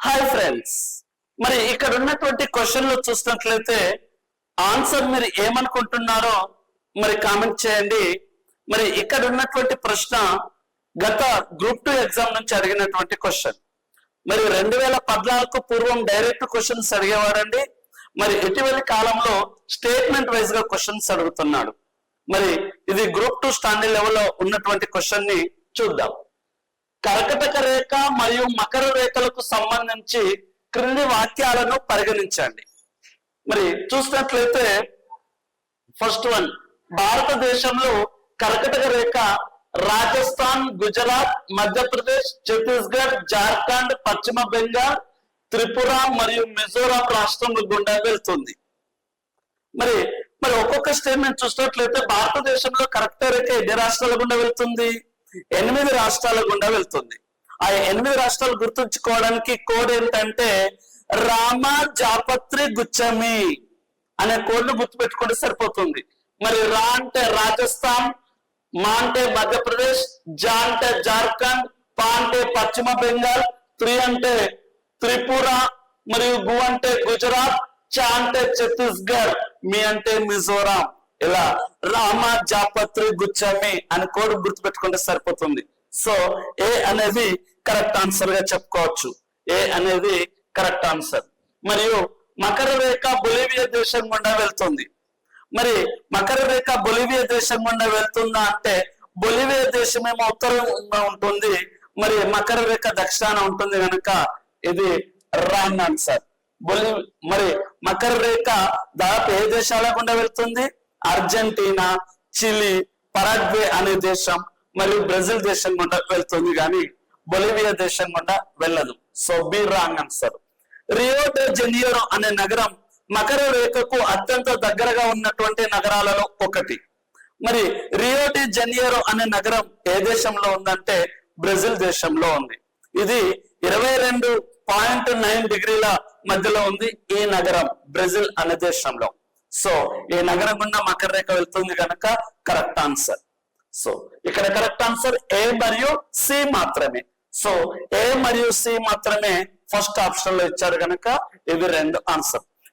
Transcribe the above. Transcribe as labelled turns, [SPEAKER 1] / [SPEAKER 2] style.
[SPEAKER 1] Hi friends, మరి ఇక్కడ ఉన్నటువంటి క్వశ్చన్లు చూసినట్లయితే ఆన్సర్ మీరు ఏమనుకుంటున్నారో మరి కామెంట్ చేయండి. మరి ఇక్కడ ఉన్నటువంటి ప్రశ్న గత గ్రూప్ 2 ఎగ్జామ్ నుంచి అడిగినటువంటి క్వశ్చన్. మరి 2014 పూర్వం డైరెక్ట్ క్వశ్చన్స్ అడిగేవారండి. మరి ఇటీవలి కాలంలో స్టేట్మెంట్ వైజ్ గా క్వశ్చన్స్ అడుగుతున్నాడు. మరి ఇది గ్రూప్ 2 స్టాండర్డ్ లెవెల్లో ఉన్నటువంటి క్వశ్చన్ ని చూద్దాం. కర్కటక రేఖ మరియు మకర రేఖలకు సంబంధించి క్రింది వాక్యాలను పరిగణించండి. మరి చూసినట్లయితే ఫస్ట్ వన్, భారతదేశంలో కర్కటక రేఖ రాజస్థాన్, గుజరాత్, మధ్యప్రదేశ్, ఛత్తీస్గఢ్, జార్ఖండ్, పశ్చిమ బెంగాల్, త్రిపుర మరియు మిజోరాం రాష్ట్రంలో గుండా వెళ్తుంది. మరి మరి ఒక్కొక్క స్టేట్మెంట్ చూసినట్లయితే భారతదేశంలో కర్కటక రేఖ ఎన్ని రాష్ట్రాల గుండా వెళ్తుంది? 8 రాష్ట్రాల గుండా వెళ్తుంది. ఆ 8 రాష్ట్రాలు గుర్తుంచుకోవడానికి కోడ్ ఏంటంటే రామ జాపత్రి గుచ్చమి అనే కోడ్ను గుర్తుపెట్టుకుంటే సరిపోతుంది. మరి రా అంటే రాజస్థాన్, మా అంటే మధ్యప్రదేశ్, జా అంటే జార్ఖండ్, పా అంటే పశ్చిమ బెంగాల్, త్రి అంటే త్రిపుర మరియు గు అంటే గుజరాత్, చా అంటే ఛత్తీస్గఢ్, మీ అంటే మిజోరాం. ఇలా రామ జాపత్రి గుచ్చమి అని కోడ్ గుర్తుపెట్టుకుంటే సరిపోతుంది. సో ఏ అనేది కరెక్ట్ ఆన్సర్ గా చెప్పుకోవచ్చు. ఏ అనేది కరెక్ట్ ఆన్సర్. మరియు మకర రేఖ బొలివియా దేశం గుండా వెళ్తుంది. మరి మకర రేఖ బొలివియా దేశం గుండా వెళ్తుందా అంటే బొలివియా దేశం ఏమో ఉత్తరంగా ఉంటుంది, మరి మకర రేఖ దక్షిణాన ఉంటుంది కనుక ఇది రాంగ్ ఆన్సర్. మరి మకర రేఖ దాదాపు ఏ దేశాల గుండా వెళ్తుంది? అర్జెంటీనా, చిలీ, పరాగ్వే అనే దేశం మరియు బ్రెజిల్ దేశం గుండా వెళ్తుంది, కానీ బొలివియా దేశం గుండా వెళ్ళదు. So be wrong answer. Rio day Janeiro అనే నగరం మకర రేఖకు అత్యంత దగ్గరగా ఉన్నటువంటి నగరాలలో ఒకటి. మరి రియో డే జనీరో అనే నగరం ఏ దేశంలో ఉందంటే బ్రెజిల్ దేశంలో ఉంది. ఇది 22.9 డిగ్రీల మధ్యలో ఉంది ఈ నగరం బ్రెజిల్ అనే దేశంలో. సో ఈ నగరం గుండా మకర రేఖ వెళ్తుంది కనుక కరెక్ట్ ఆన్సర్. సో ఇక్కడ కరెక్ట్ ఆన్సర్ ఏ మరియు సి మాత్రమే. సో ఏ మరియు సి మాత్రమే ఫస్ట్ ఆప్షన్ లో ఇచ్చారు కనుక ఇవి 2 ఆన్సర్.